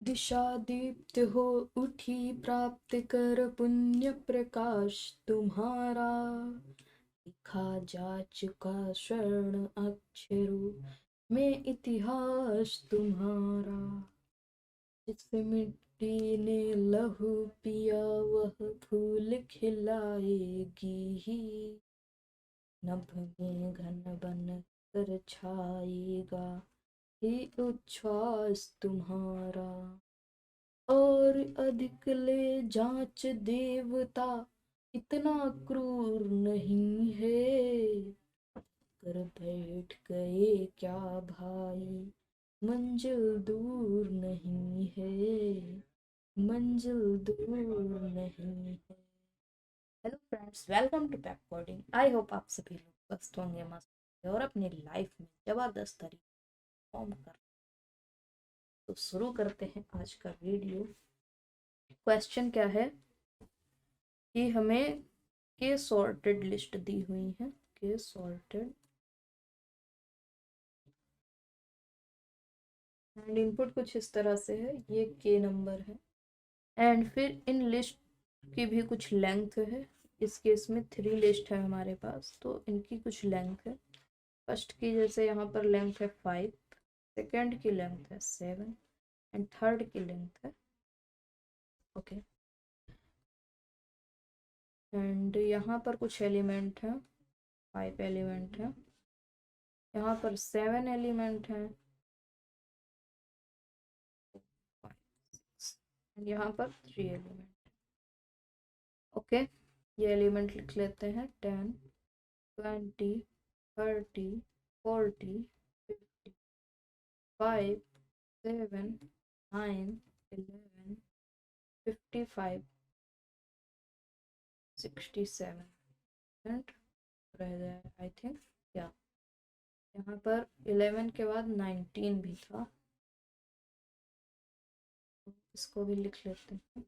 दिशा दीप्त हो उठी प्राप्त कर पुण्य प्रकाश तुम्हारा, लिखा जा चुका स्वर्ण अक्षरों में इतिहास तुम्हारा। जिस मिट्टी ने लहू पिया वह फूल खिलाएगी ही, नभ में घन बन कर छाएगा ही उच्छ्वास तुम्हारा। और अधिक ले जांच देवता इतना क्रूर नहीं है, कर बैठ गए क्या भाई मंजिल दूर नहीं है, मंजिल दूर नहीं है। Hello friends, welcome to Pepcoding. I hope आप सभी लोग मस्त होंगे, मस्त होंगे और अपनी लाइफ में जबरदस्त तरीके फॉर्म कर। तो शुरू करते हैं आज का वीडियो। क्वेश्चन क्या है कि हमें के सॉर्टेड लिस्ट दी हुई है। के सॉर्टेड एंड इनपुट कुछ इस तरह से है, ये के नंबर है एंड फिर इन लिस्ट की भी कुछ लेंथ है। इस केस में 3 लिस्ट है हमारे पास, तो इनकी कुछ लेंथ है। फर्स्ट की जैसे यहाँ पर लेंथ है 5, सेकेंड की लेंथ है 7 एंड थर्ड की लेंथ है ओके। एंड यहाँ पर कुछ एलिमेंट है, 5 एलिमेंट है, यहाँ पर 7 एलिमेंट है, एंड यहाँ पर 3 एलिमेंट ओके। ये एलिमेंट लिख लेते हैं 10 20 30 40 50 5 7 9 11 55 67 एंड रह गया आई थिंक या यहाँ पर 11 के बाद 19 भी था, इसको भी लिख लेते हैं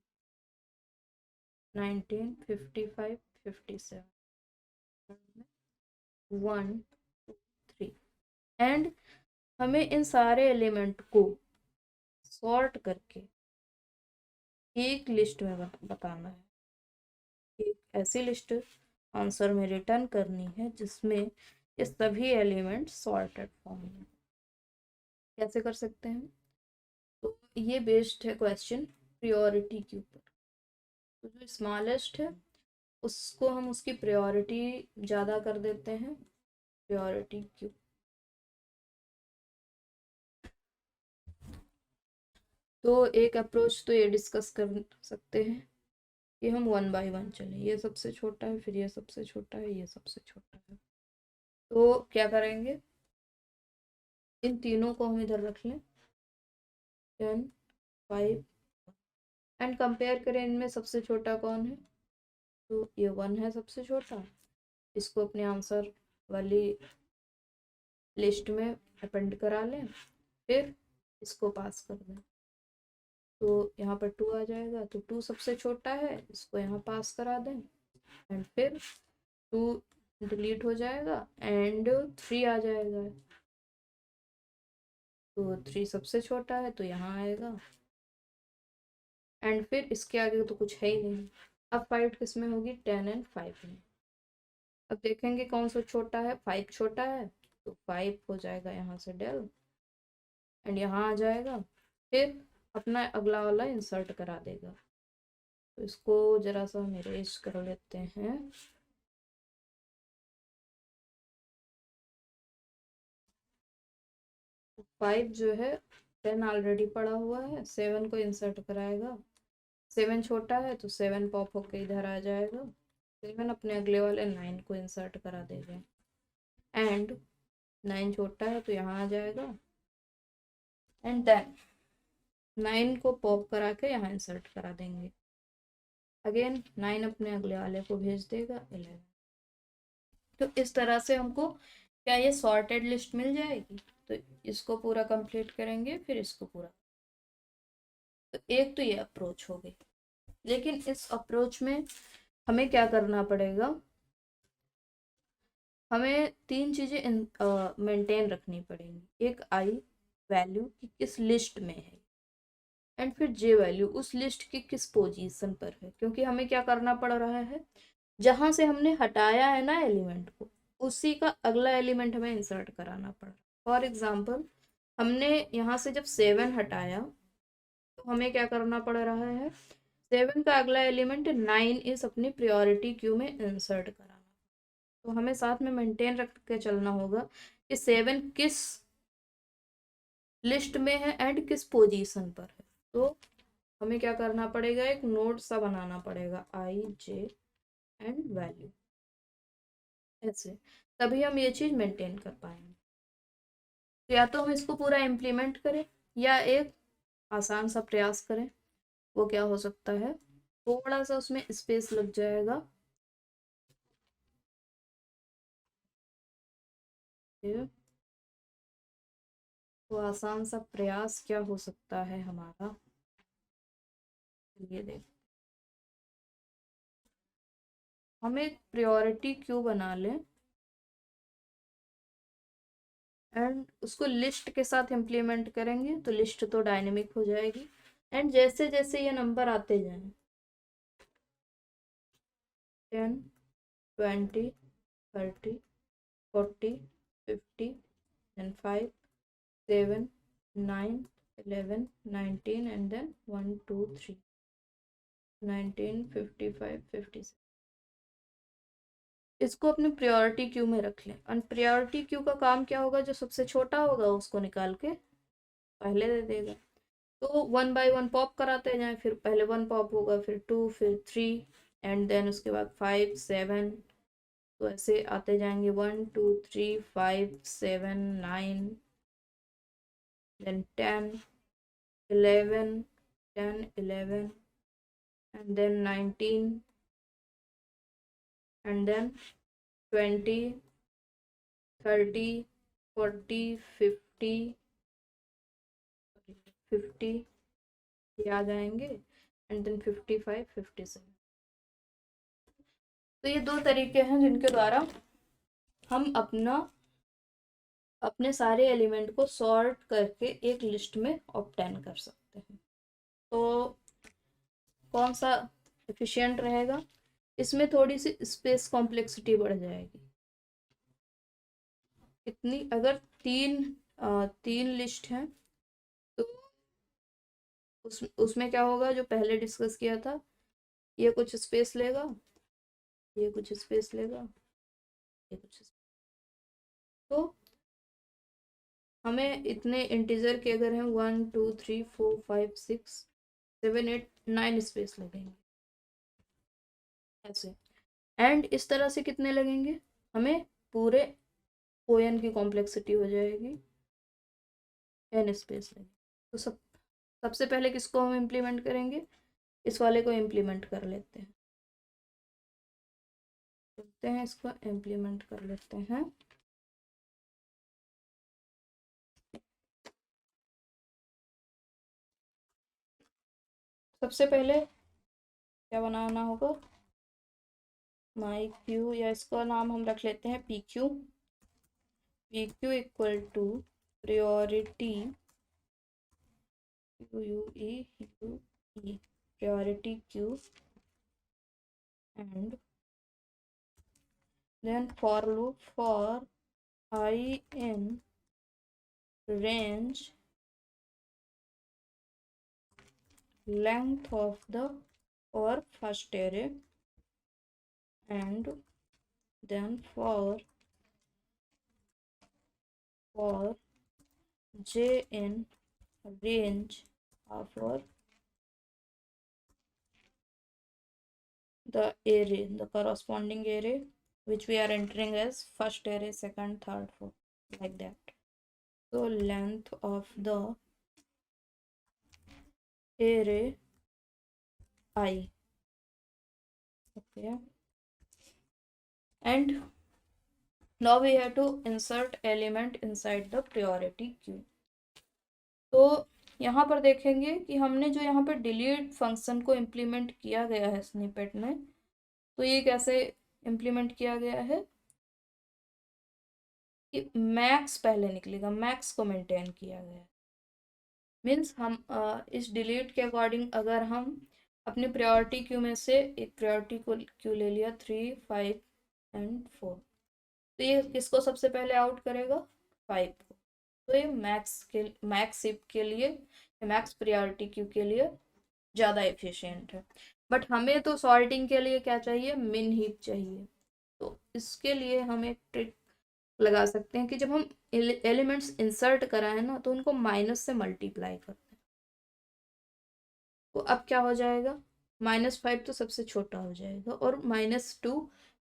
19 55 57 1 2 3 एंड हमें इन सारे एलिमेंट को सॉर्ट करके एक लिस्ट में बताना है। एक ऐसी लिस्ट आंसर में रिटर्न करनी है जिसमें ये सभी एलिमेंट सॉर्टेड फॉर्म में। कैसे कर सकते हैं? तो ये बेस्ड है क्वेश्चन प्रियोरिटी के ऊपर। तो जो स्मॉलेस्ट है उसको हम उसकी प्रायोरिटी ज़्यादा कर देते हैं, प्रायोरिटी क्यू। तो एक अप्रोच तो ये डिस्कस कर सकते हैं कि हम 1 बाय 1 चलें, ये सबसे छोटा है, फिर ये सबसे छोटा है, ये सबसे छोटा है। तो क्या करेंगे, इन तीनों को हम इधर रख लें 10 5 एंड कंपेयर करें इनमें सबसे छोटा कौन है। तो ये 1 है सबसे छोटा, इसको अपने आंसर वाली लिस्ट में अपेंड करा लें, फिर इसको पास कर दें। तो यहाँ पर 2 आ जाएगा, तो 2 सबसे छोटा है, इसको यहाँ पास करा दें एंड फिर 2 डिलीट हो जाएगा एंड 3 आ जाएगा। तो 3 सबसे छोटा है तो यहाँ आएगा एंड फिर इसके आगे तो कुछ है ही नहीं। अब फाइट किस में होगी, 10 एंड 5 में। अब देखेंगे कौन सा छोटा है, 5 छोटा है, तो 5 हो जाएगा यहाँ से डेल एंड यहाँ आ जाएगा, फिर अपना अगला वाला इंसर्ट करा देगा। तो इसको जरा सा हम इरेज कर लेते हैं। तो 5 जो है 10 ऑलरेडी पड़ा हुआ है, 7 को इंसर्ट कराएगा, 7 छोटा है तो 7 पॉप होके इधर आ जाएगा, 7 अपने अगले वाले 9 को इंसर्ट करा देगा एंड 9 छोटा है तो यहाँ आ जाएगा एंड देन 9 को पॉप करा के यहाँ इंसर्ट करा देंगे। अगेन 9 अपने अगले वाले को भेज देगा 11। तो इस तरह से हमको क्या ये सॉर्टेड लिस्ट मिल जाएगी। तो इसको पूरा कंप्लीट करेंगे, फिर इसको पूरा। तो एक तो ये अप्रोच हो गई, लेकिन इस अप्रोच में हमें क्या करना पड़ेगा, हमें 3 चीज़ें मेंटेन रखनी पड़ेंगी। एक आई वैल्यू कि किस लिस्ट में है, एंड फिर जे वैल्यू उस लिस्ट की किस पोजीशन पर है, क्योंकि हमें क्या करना पड़ रहा है, जहां से हमने हटाया है ना एलिमेंट को, उसी का अगला एलिमेंट हमें इंसर्ट कराना पड़ रहा है। फॉर एग्जाम्पल, हमने यहाँ से जब 7 हटाया तो हमें क्या करना पड़ रहा है, 7 का अगला एलिमेंट 9 इस अपनी प्रायोरिटी क्यू में इंसर्ट कराना। तो हमें साथ में मेंटेन रख के चलना होगा कि 7 किस लिस्ट में है एंड किस पोजीशन पर है। तो हमें क्या करना पड़ेगा, एक नोड सा बनाना पड़ेगा, आई जे एंड वैल्यू, ऐसे तभी हम ये चीज मेंटेन कर पाएंगे। तो या तो हम इसको पूरा इम्प्लीमेंट करें या एक आसान सा प्रयास करें। वो क्या हो सकता है, थोड़ा सा उसमें स्पेस लग जाएगा, फिर तो आसान सा प्रयास क्या हो सकता है हमारा, ये देख, हम एक प्रायोरिटी क्यू बना लें एंड उसको लिस्ट के साथ इम्प्लीमेंट करेंगे तो लिस्ट तो डायनेमिक हो जाएगी। एंड जैसे जैसे ये नंबर आते जाएं, 10 20 30 40 50 then 5 7 9 11 19 and then 1 2 3 19 55 56। इसको अपनी प्रायोरिटी क्यू में रख लें। और प्रायोरिटी क्यू का काम क्या होगा, जो सबसे छोटा होगा उसको निकाल के पहले दे देगा। तो 1 बाय 1 पॉप कराते जाएं, फिर पहले 1 पॉप होगा, फिर 2, फिर 3 एंड देन उसके बाद 5 7। तो ऐसे आते जाएंगे 1 2 3 5 7 9 then 10 11 10 11 and then 19 and then 20 30 40 50 50 ये आ जाएंगे एंड देन 55 57। तो ये दो तरीके हैं जिनके द्वारा हम अपने सारे एलिमेंट को सॉर्ट करके एक लिस्ट में ऑब्टेन कर सकते हैं। तो कौन सा एफिशिएंट रहेगा, इसमें थोड़ी सी स्पेस कॉम्प्लेक्सिटी बढ़ जाएगी। इतनी अगर तीन लिस्ट हैं तो उसमें क्या होगा, जो पहले डिस्कस किया था, ये कुछ स्पेस लेगा, ये कुछ स्पेस लेगा, ये कुछ तो हमें इतने इंटीजर के अगर हैं 1 2 3 4 5 6 7 8 9 स्पेस लगेंगे ऐसे। एंड इस तरह से कितने लगेंगे, हमें पूरे पोएम की कॉम्प्लेक्सिटी हो जाएगी n स्पेस लगेगी। तो सबसे पहले किसको हम इम्प्लीमेंट करेंगे, इस वाले को इम्प्लीमेंट कर लेते हैं, इसको इम्प्लीमेंट कर लेते हैं। सबसे पहले क्या बनाना होगा, माई क्यू, या इसका नाम हम रख लेते हैं P Q. P Q equal to priority priority queue and then for loop for I in range length of the or first array and then for j in range of the array, the corresponding array which we are entering as first array, second, third, fourth, like that. So length of the array I, okay, and now we have to insert element inside the priority queue। तो यहाँ पर देखेंगे कि हमने जो यहाँ पर delete function को इम्प्लीमेंट किया गया है स्निपेट में, तो ये कैसे इम्प्लीमेंट किया गया है कि मैक्स पहले निकलेगा, मैक्स को मेंटेन किया गया है। मीन्स हम इस डिलीट के अकॉर्डिंग अगर हम अपनी प्रायोरिटी क्यू में से एक प्रायोरिटी को क्यू ले लिया 3, 5 एंड 4, तो ये किसको सबसे पहले आउट करेगा? 5 को। तो ये मैक्स हिप के लिए, मैक्स प्रायोरिटी क्यू के लिए ज़्यादा एफिशिएंट है। बट हमें तो सॉर्टिंग के लिए क्या चाहिए? मिन हीप चाहिए। तो इसके लिए हम एक ट्रिक लगा सकते हैं कि जब हम एलिमेंट्स इंसर्ट कराएं ना, तो उनको माइनस से मल्टीप्लाई करते हैं। तो अब क्या हो जाएगा? -5 तो सबसे छोटा हो जाएगा और -2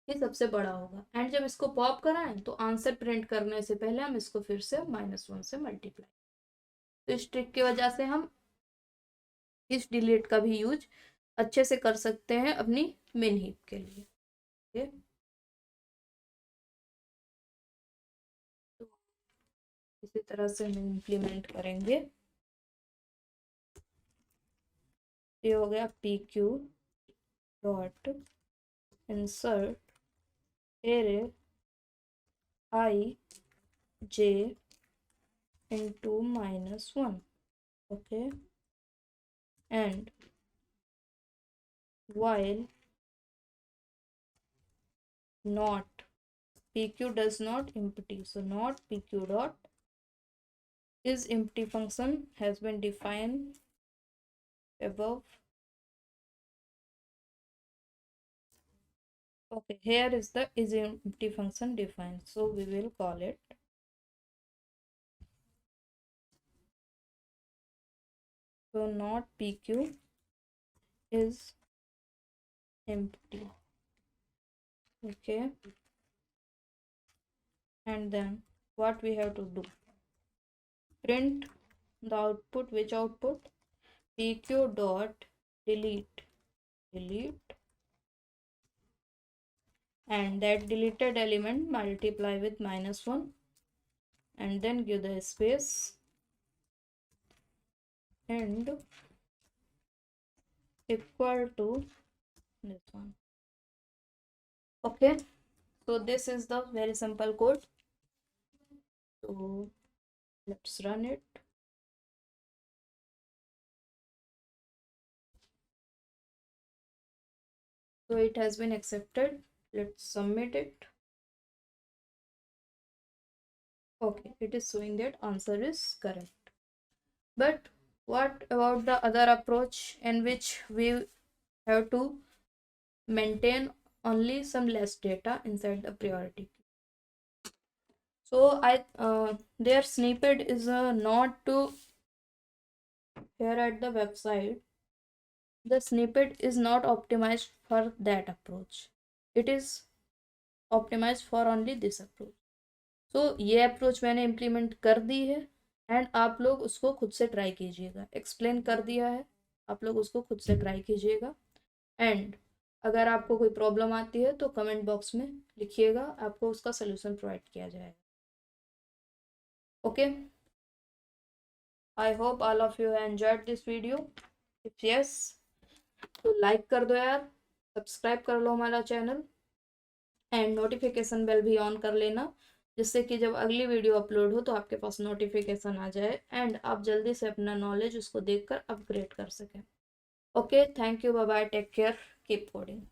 ही सबसे बड़ा होगा। एंड जब इसको पॉप कराएं तो आंसर प्रिंट करने से पहले हम इसको फिर से -1 से मल्टीप्लाई। तो इस ट्रिक की वजह से हम इस डिलीट का भी यूज अच्छे से कर सकते हैं अपनी मिन हीप के लिए। ओके, तो इसी तरह से हम इम्प्लीमेंट करेंगे। ये हो गया PQ dot insert array I J into -1. Okay, and while not PQ does not empty, so not PQ dot is empty function has been defined above. Okay, here is the is empty function defined, so we will call it so not PQ is empty. Okay, and then what we have to do? Print the output. Which output? PQ dot delete and that deleted element multiply with -1 and then give the space and equal to this one. Okay, so this is the very simple code. So let's run it. So it has been accepted. Let's submit it. Okay, it is showing that answer is correct. But what about the other approach in which we have to maintain only some less data inside the priority? So their snippet is not to here at the website. The snippet is not optimized for that approach. It is optimized for only this approach. So ये approach मैंने implement कर दी है and आप लोग उसको खुद से try कीजिएगा। एक्सप्लेन कर दिया है, आप लोग उसको खुद से ट्राई कीजिएगा। एंड अगर आपको कोई प्रॉब्लम आती है तो कमेंट बॉक्स में लिखिएगा, आपको उसका सोल्यूशन प्रोवाइड किया जाएगा। Okay, I hope all of you have enjoyed this video. If yes तो लाइक कर दो यार, सब्सक्राइब कर लो हमारा चैनल एंड नोटिफिकेशन बेल भी ऑन कर लेना, जिससे कि जब अगली वीडियो अपलोड हो तो आपके पास नोटिफिकेशन आ जाए एंड आप जल्दी से अपना नॉलेज उसको देखकर अपग्रेड कर सकें। Okay, thank you, bye bye, take care, keep coding.